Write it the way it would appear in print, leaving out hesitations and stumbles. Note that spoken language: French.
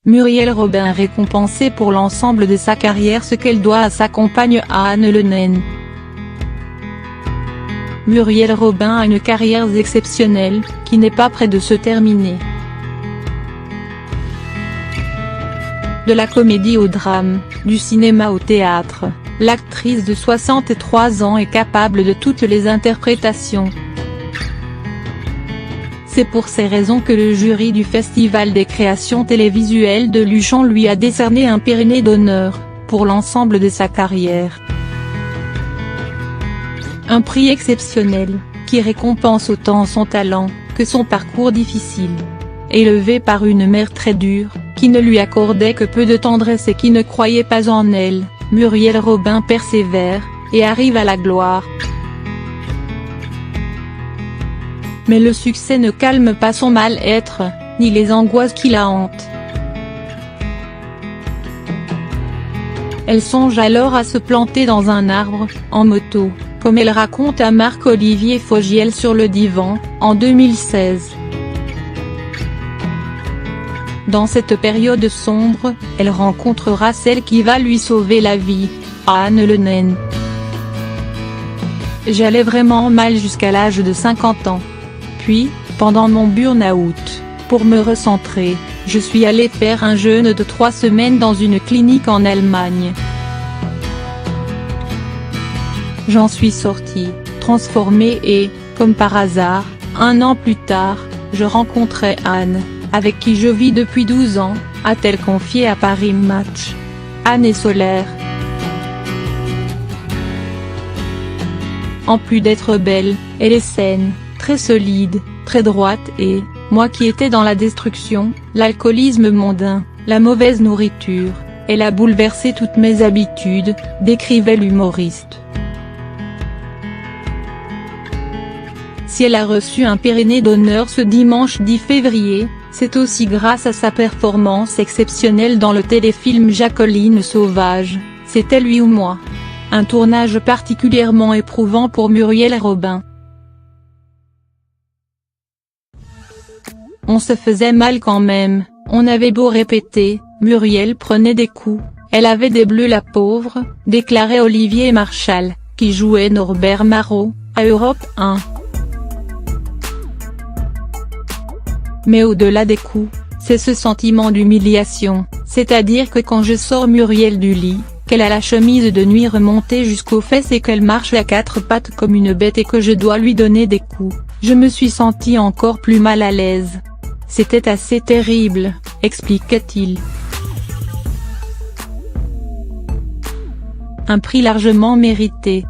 Muriel Robin récompensée pour l'ensemble de sa carrière, ce qu'elle doit à sa compagne Anne Le Naine. Muriel Robin a une carrière exceptionnelle, qui n'est pas près de se terminer. De la comédie au drame, du cinéma au théâtre, l'actrice de 63 ans est capable de toutes les interprétations. C'est pour ces raisons que le jury du Festival des créations télévisuelles de Luchon lui a décerné un Pyrénées d'honneur, pour l'ensemble de sa carrière. Un prix exceptionnel, qui récompense autant son talent, que son parcours difficile. Élevée par une mère très dure, qui ne lui accordait que peu de tendresse et qui ne croyait pas en elle, Muriel Robin persévère, et arrive à la gloire. Mais le succès ne calme pas son mal-être, ni les angoisses qui la hantent. Elle songe alors à se planter dans un arbre, en moto, comme elle raconte à Marc-Olivier Fogiel sur Le Divan, en 2016. Dans cette période sombre, elle rencontrera celle qui va lui sauver la vie, Anne Le Naine. J'allais vraiment mal jusqu'à l'âge de 50 ans. Puis, pendant mon burn-out, pour me recentrer, je suis allée faire un jeûne de 3 semaines dans une clinique en Allemagne. J'en suis sortie, transformée et, comme par hasard, 1 an plus tard, je rencontrai Anne, avec qui je vis depuis 12 ans, a-t-elle confié à Paris Match. Anne est solaire. En plus d'être belle, elle est saine, très solide, très droite et, moi qui étais dans la destruction, l'alcoolisme mondain, la mauvaise nourriture, elle a bouleversé toutes mes habitudes, décrivait l'humoriste. Si elle a reçu un Pyrénées d'honneur ce dimanche 10 février, c'est aussi grâce à sa performance exceptionnelle dans le téléfilm Jacqueline Sauvage, C'était lui ou moi. Un tournage particulièrement éprouvant pour Muriel Robin. On se faisait mal quand même, on avait beau répéter, Muriel prenait des coups, elle avait des bleus la pauvre, déclarait Olivier Marchal, qui jouait Norbert Marot, à Europe 1. Mais au-delà des coups, c'est ce sentiment d'humiliation, c'est-à-dire que quand je sors Muriel du lit, qu'elle a la chemise de nuit remontée jusqu'aux fesses et qu'elle marche à 4 pattes comme une bête et que je dois lui donner des coups, je me suis sentie encore plus mal à l'aise. C'était assez terrible, expliquait-il. Un prix largement mérité.